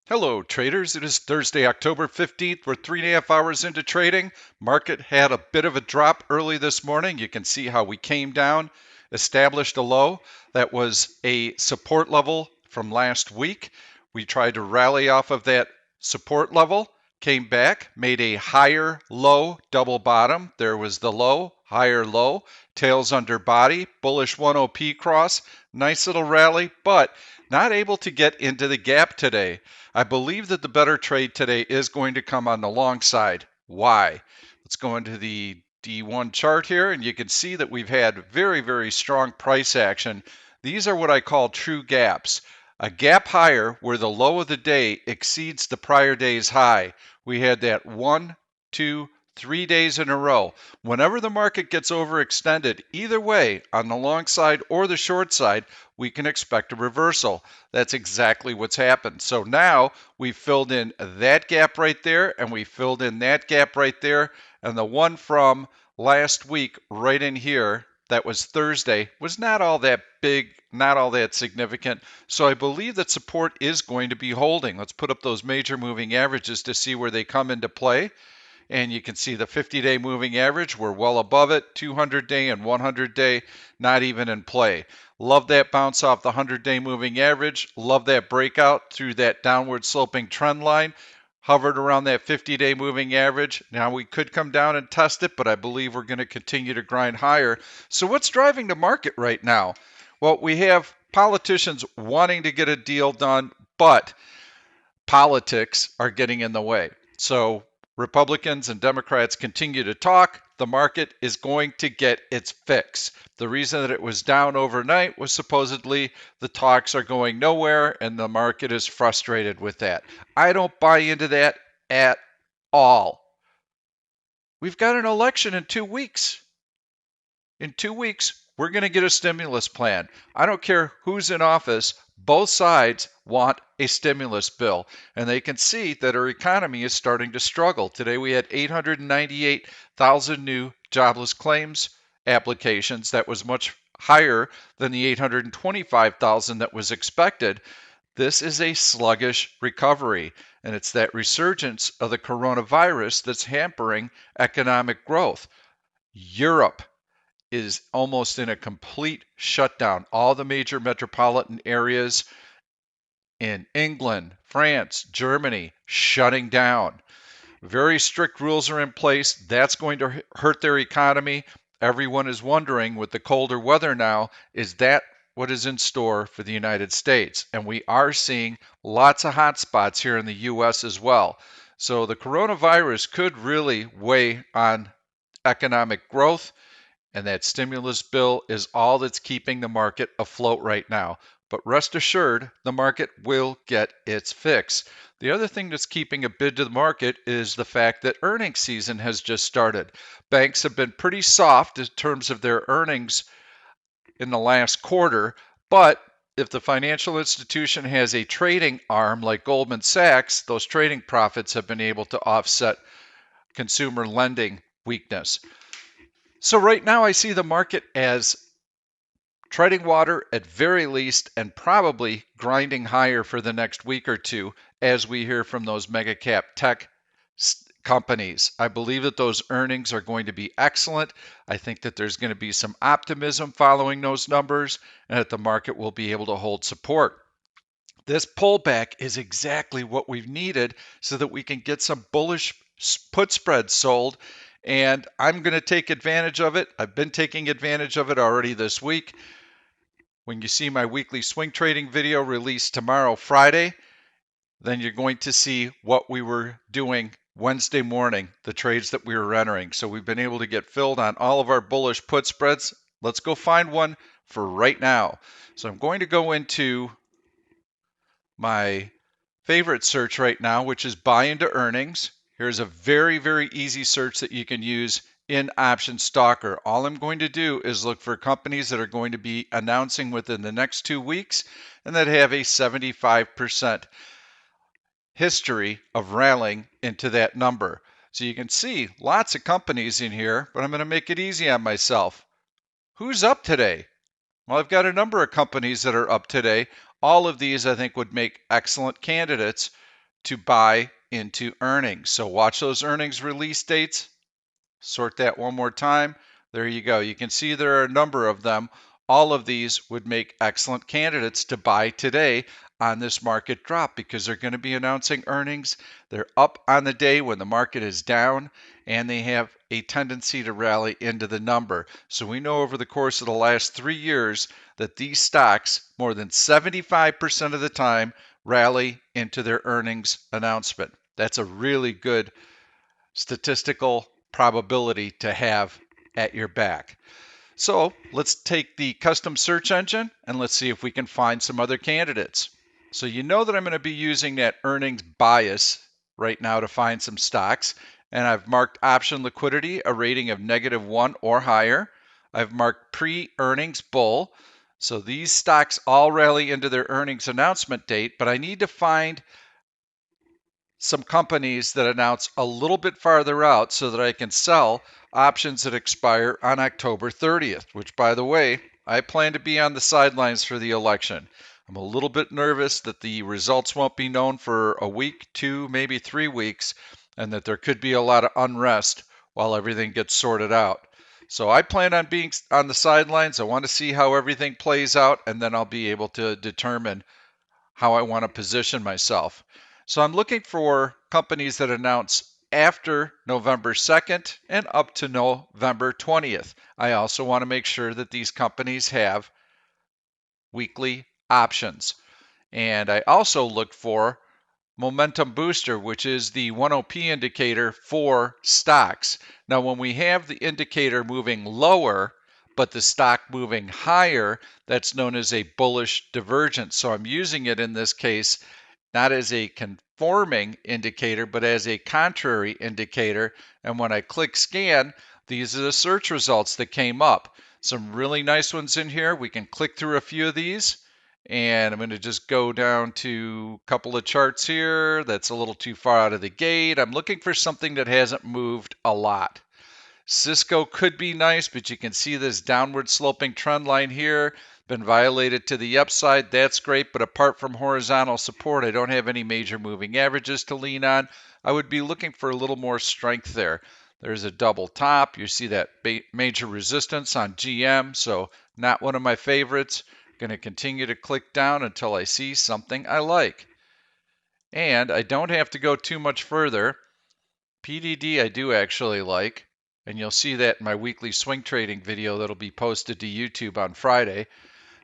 Hello, traders. It is Thursday, October 15th. We're 3.5 hours into trading. Market had a bit of a drop early this morning. You can see how we came down, established a low. That was a support level from last week. We tried to rally off of that support level, came back, made a higher low double bottom. There was the low, higher low, tails under body, bullish 1OP cross. Nice little rally, but not able to get into the gap today. I believe that the better trade today is going to come on the long side. Why? Let's go into the D1 chart here, and you can see that we've had very, very strong price action. These are what I call true gaps. A gap higher where the low of the day exceeds the prior day's high. We had that 1, 2, 3 days in a row. Whenever the market gets overextended, either way, on the long side or the short side, we can expect a reversal. That's exactly what's happened. So now we filled in that gap right there, and we filled in that gap right there, and the one from last week right in here, that was Thursday, was not all that big, not all that significant. So I believe that support is going to be holding. Let's put up those major moving averages to see where they come into play. And you can see the 50-day moving average, we're well above it. 200-day and 100-day, not even in play. Love that bounce off the 100-day moving average. Love that breakout through that downward sloping trend line. Hovered around that 50-day moving average. Now we could come down and test it, but I believe we're going to continue to grind higher. So what's driving the market right now? Well, we have politicians wanting to get a deal done, but politics are getting in the way. So Republicans and Democrats continue to talk. The market is going to get its fix. The reason that it was down overnight was supposedly the talks are going nowhere and the market is frustrated with that. I don't buy into that at all. We've got an election in 2 weeks. In 2 weeks, we're going to get a stimulus plan. I don't care who's in office. Both sides want a stimulus bill, and they can see that our economy is starting to struggle. Today we had 898,000 new jobless claims applications. That was much higher than the 825,000 that was expected. This is a sluggish recovery, and it's that resurgence of the coronavirus that's hampering economic growth. Europe is almost in a complete shutdown. All the major metropolitan areas in England, France, Germany shutting down. Very strict rules are in place. That's going to hurt their economy. Everyone is wondering with the colder weather now, is that what is in store for the United States? And we are seeing lots of hot spots here in the U.S. as well. So the coronavirus could really weigh on economic growth. And that stimulus bill is all that's keeping the market afloat right now. But rest assured, the market will get its fix. The other thing that's keeping a bid to the market is the fact that earnings season has just started. Banks have been pretty soft in terms of their earnings in the last quarter, but if the financial institution has a trading arm like Goldman Sachs, those trading profits have been able to offset consumer lending weakness. So right now I see the market as treading water at very least and probably grinding higher for the next week or two as we hear from those mega cap tech companies. I believe that those earnings are going to be excellent. I think that there's going to be some optimism following those numbers and that the market will be able to hold support. This pullback is exactly what we've needed so that we can get some bullish put spreads sold. And I'm going to take advantage of it. I've been taking advantage of it already this week. When you see my weekly swing trading video released tomorrow, Friday, then you're going to see what we were doing Wednesday morning, the trades that we were entering. So we've been able to get filled on all of our bullish put spreads. Let's go find one for right now. So I'm going to go into my favorite search right now, which is buy into earnings. Here's a very, very easy search that you can use in Option Stalker. All I'm going to do is look for companies that are going to be announcing within the next 2 weeks and that have a 75% history of rallying into that number. So you can see lots of companies in here, but I'm going to make it easy on myself. Who's up today? Well, I've got a number of companies that are up today. All of these I think would make excellent candidates to buy into earnings. So watch those earnings release dates. Sort that one more time. There you go. You can see there are a number of them. All of these would make excellent candidates to buy today on this market drop because they're going to be announcing earnings. They're up on the day when the market is down, and they have a tendency to rally into the number. So we know over the course of the last 3 years that these stocks, more than 75% of the time, rally into their earnings announcement. That's a really good statistical probability to have at your back. So let's take the custom search engine and let's see if we can find some other candidates. So you know that I'm going to be using that earnings bias right now to find some stocks. And I've marked option liquidity a rating of -1 or higher. I've marked pre-earnings bull. So these stocks all rally into their earnings announcement date, but I need to find some companies that announce a little bit farther out so that I can sell options that expire on October 30th, which, by the way, I plan to be on the sidelines for the election. I'm a little bit nervous that the results won't be known for a week, 2, maybe 3 weeks, and that there could be a lot of unrest while everything gets sorted out. So I plan on being on the sidelines. I want to see how everything plays out, and then I'll be able to determine how I want to position myself. So I'm looking for companies that announce after November 2nd and up to November 20th. I also want to make sure that these companies have weekly options. And I also look for momentum booster, which is the 1OP indicator for stocks. Now, when we have the indicator moving lower, but the stock moving higher, that's known as a bullish divergence. So I'm using it in this case not as a conforming indicator, but as a contrary indicator. And when I click scan, these are the search results that came up. Some really nice ones in here. We can click through a few of these. And I'm going to just go down to a couple of charts here. That's a little too far out of the gate. I'm looking for something that hasn't moved a lot. Cisco could be nice, but you can see this downward sloping trend line here. Been violated to the upside. That's great, but apart from horizontal support, I don't have any major moving averages to lean on. I would be looking for a little more strength there. There's a double top. You see that major resistance on GM, so not one of my favorites. Going to continue to click down until I see something I like. And I don't have to go too much further. PDD I do actually like, and you'll see that in my weekly swing trading video that'll be posted to YouTube on Friday.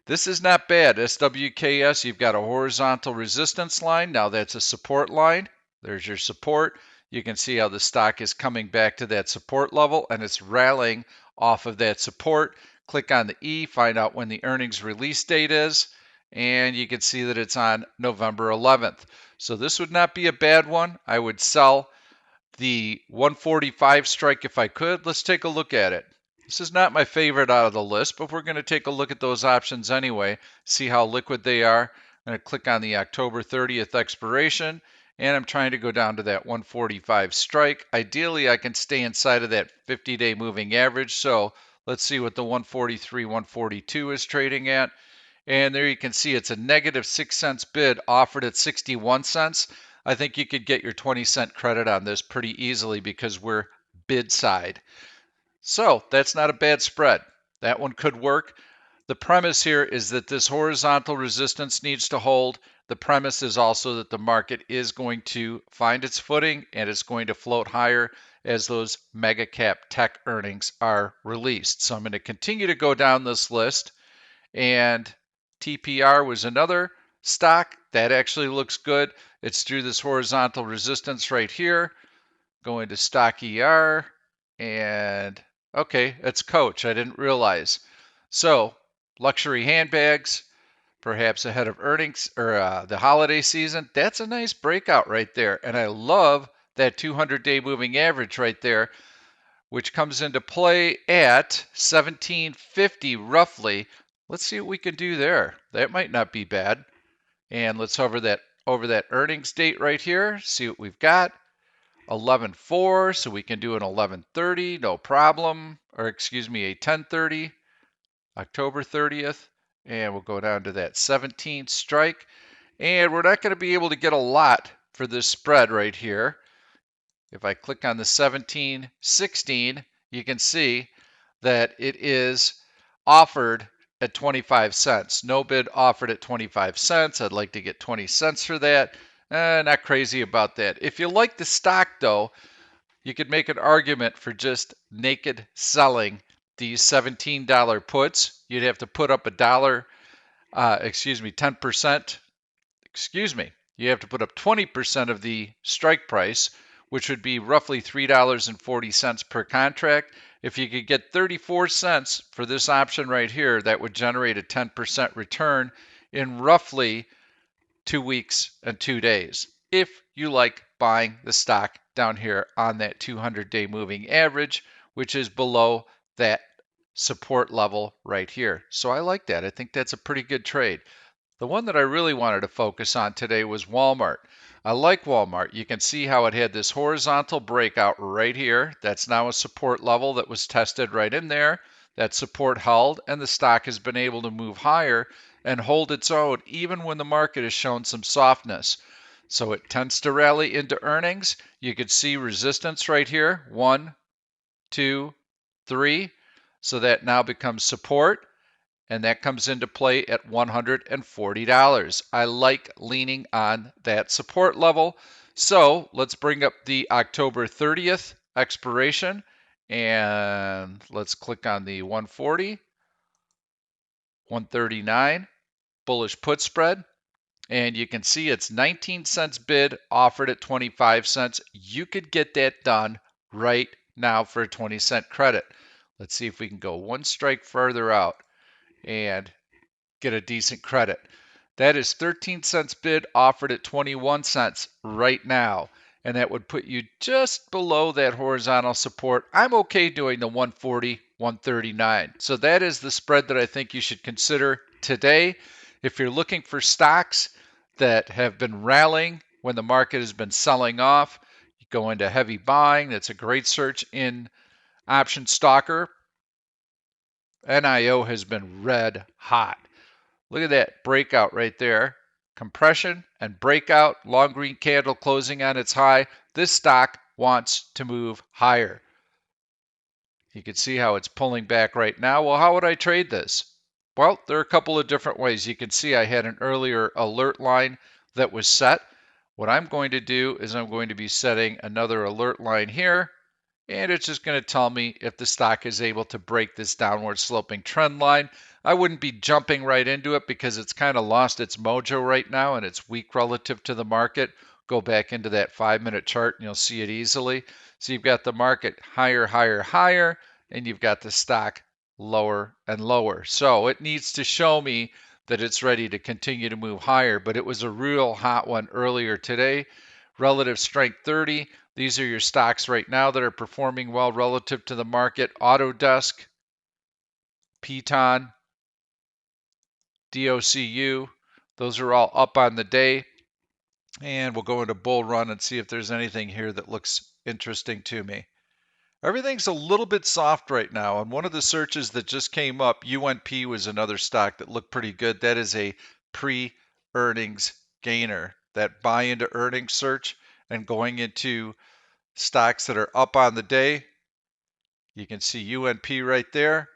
This is not bad. SWKS, you've got a horizontal resistance line. Now that's a support line. There's your support. You can see how the stock is coming back to that support level, and it's rallying off of that support. Click on the E, find out when the earnings release date is, and you can see that it's on November 11th. So this would not be a bad one. I would sell the 145 strike if I could. Let's take a look at it. This is not my favorite out of the list, but we're going to take a look at those options anyway, see how liquid they are. I'm going to click on the October 30th expiration, and I'm trying to go down to that 145 strike. Ideally, I can stay inside of that 50-day moving average, so let's see what the 143, 142 is trading at. And there you can see it's a -6 cents bid offered at 61 cents. I think you could get your 20-cent credit on this pretty easily because we're bid side. So that's not a bad spread. That one could work. The premise here is that this horizontal resistance needs to hold. The premise is also that the market is going to find its footing and it's going to float higher as those mega cap tech earnings are released. So I'm going to continue to go down this list, and TPR was another stock that actually looks good. It's through this horizontal resistance right here. Going to stock ER, and okay, it's Coach. I didn't realize. So luxury handbags, perhaps ahead of earnings or the holiday season. That's a nice breakout right there, and I love that 200-day moving average right there, which comes into play at 1750 roughly. Let's see what we can do there. That might not be bad. And let's hover that over that earnings date right here, see what we've got. 11/4, so we can do an 11/30, no problem. Or excuse me, a 10/30, October 30th. And we'll go down to that 17th strike. And we're not going to be able to get a lot for this spread right here. If I click on the 17.16, you can see that it is offered at 25 cents. No bid offered at 25 cents. I'd like to get 20 cents for that. Not crazy about that. If you like the stock though, you could make an argument for just naked selling these $17 puts. You'd have to put up a dollar, 10%. You have to put up 20% of the strike price, which would be roughly $3.40 per contract. If you could get 34 cents for this option right here, that would generate a 10% return in roughly 2 weeks and 2 days. If you like buying the stock down here on that 200-day moving average, which is below that support level right here. So I like that. I think that's a pretty good trade. The one that I really wanted to focus on today was Walmart. I like Walmart. You can see how it had this horizontal breakout right here. That's now a support level that was tested right in there. That support held, and the stock has been able to move higher and hold its own even when the market has shown some softness. So it tends to rally into earnings. You could see resistance right here, 1, 2, 3. So that now becomes support, and that comes into play at $140. I like leaning on that support level. So let's bring up the October 30th expiration, and let's click on the 140, 139 bullish put spread. And you can see it's 19 cents bid, offered at 25 cents. You could get that done right now for a 20-cent credit. Let's see if we can go one strike further out and get a decent credit. That is 13 cents bid, offered at 21 cents right now. And that would put you just below that horizontal support. I'm okay doing the 140, 139. So that is the spread that I think you should consider today. If you're looking for stocks that have been rallying when the market has been selling off, you go into heavy buying. That's a great search in Option Stalker. NIO has been red hot. Look at that breakout right there. Compression and breakout, long green candle closing on its high. This stock wants to move higher. You can see how it's pulling back right now. Well, how would I trade this? Well, there are a couple of different ways. You can see I had an earlier alert line that was set. What I'm going to do is I'm going to be setting another alert line here, and it's just going to tell me if the stock is able to break this downward sloping trend line. I wouldn't be jumping right into it because it's kind of lost its mojo right now and it's weak relative to the market. Go back into that 5-minute chart and you'll see it easily. So you've got the market higher, higher, higher, and you've got the stock lower and lower. So it needs to show me that it's ready to continue to move higher, but it was a real hot one earlier today. Relative strength 30. These are your stocks right now that are performing well relative to the market. Autodesk, Piton, DOCU, those are all up on the day. And we'll go into bull run and see if there's anything here that looks interesting to me. Everything's a little bit soft right now. And one of the searches that just came up, UNP was another stock that looked pretty good. That is a pre-earnings gainer. That buy into earnings search and going into stocks that are up on the day. You can see UNP right there.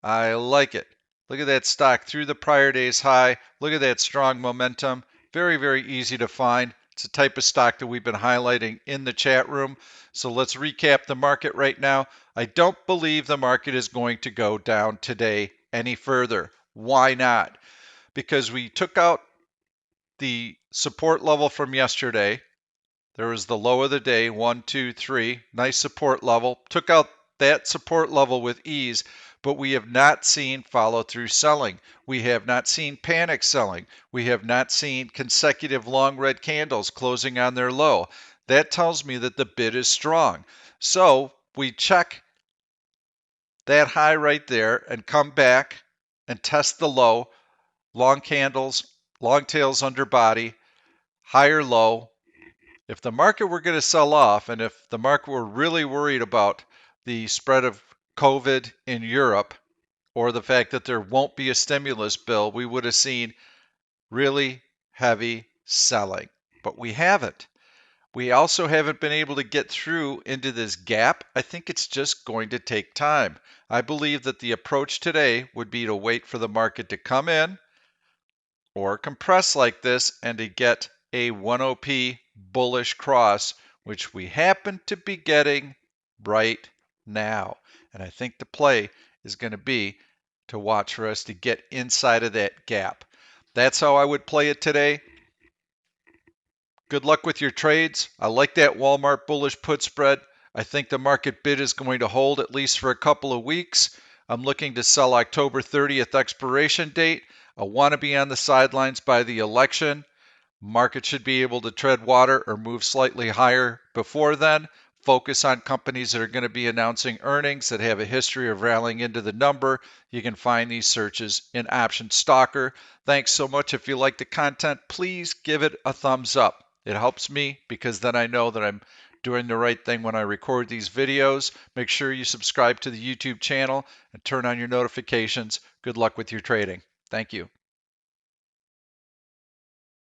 I like it. Look at that stock through the prior day's high. Look at that strong momentum. Very, very easy to find. It's a type of stock that we've been highlighting in the chat room. So let's recap the market right now. I don't believe the market is going to go down today any further. Why not? Because we took out the support level from yesterday. There was the low of the day, 1, 2, 3, nice support level. Took out that support level with ease, but we have not seen follow-through selling. We have not seen panic selling. We have not seen consecutive long red candles closing on their low. That tells me that the bid is strong. So we check that high right there and come back and test the low. Long candles, long tails under body, higher low. If the market were going to sell off, and if the market were really worried about the spread of COVID in Europe, or the fact that there won't be a stimulus bill, we would have seen really heavy selling. But we haven't. We also haven't been able to get through into this gap. I think it's just going to take time. I believe that the approach today would be to wait for the market to come in or compress like this and to get a 10p bullish cross, which we happen to be getting right now. And I think the play is going to be to watch for us to get inside of that gap. That's how I would play it today. Good luck with your trades. I like that Walmart bullish put spread. I think the market bid is going to hold at least for a couple of weeks. I'm looking to sell October 30th expiration date. I want to be on the sidelines by the election. Market should be able to tread water or move slightly higher before then. Focus on companies that are going to be announcing earnings that have a history of rallying into the number. You can find these searches in Option Stalker. Thanks so much. If you like the content, please give it a thumbs up. It helps me because then I know that I'm doing the right thing when I record these videos. Make sure you subscribe to the YouTube channel and turn on your notifications. Good luck with your trading. Thank you.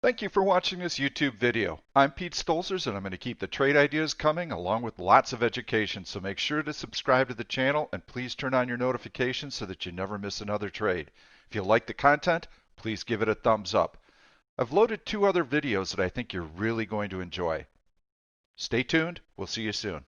Thank you for watching this YouTube video. I'm Pete Stolzers and I'm going to keep the trade ideas coming along with lots of education. So make sure to subscribe to the channel and please turn on your notifications so that you never miss another trade. If you like the content, please give it a thumbs up. I've loaded 2 other videos that I think you're really going to enjoy. Stay tuned. We'll see you soon.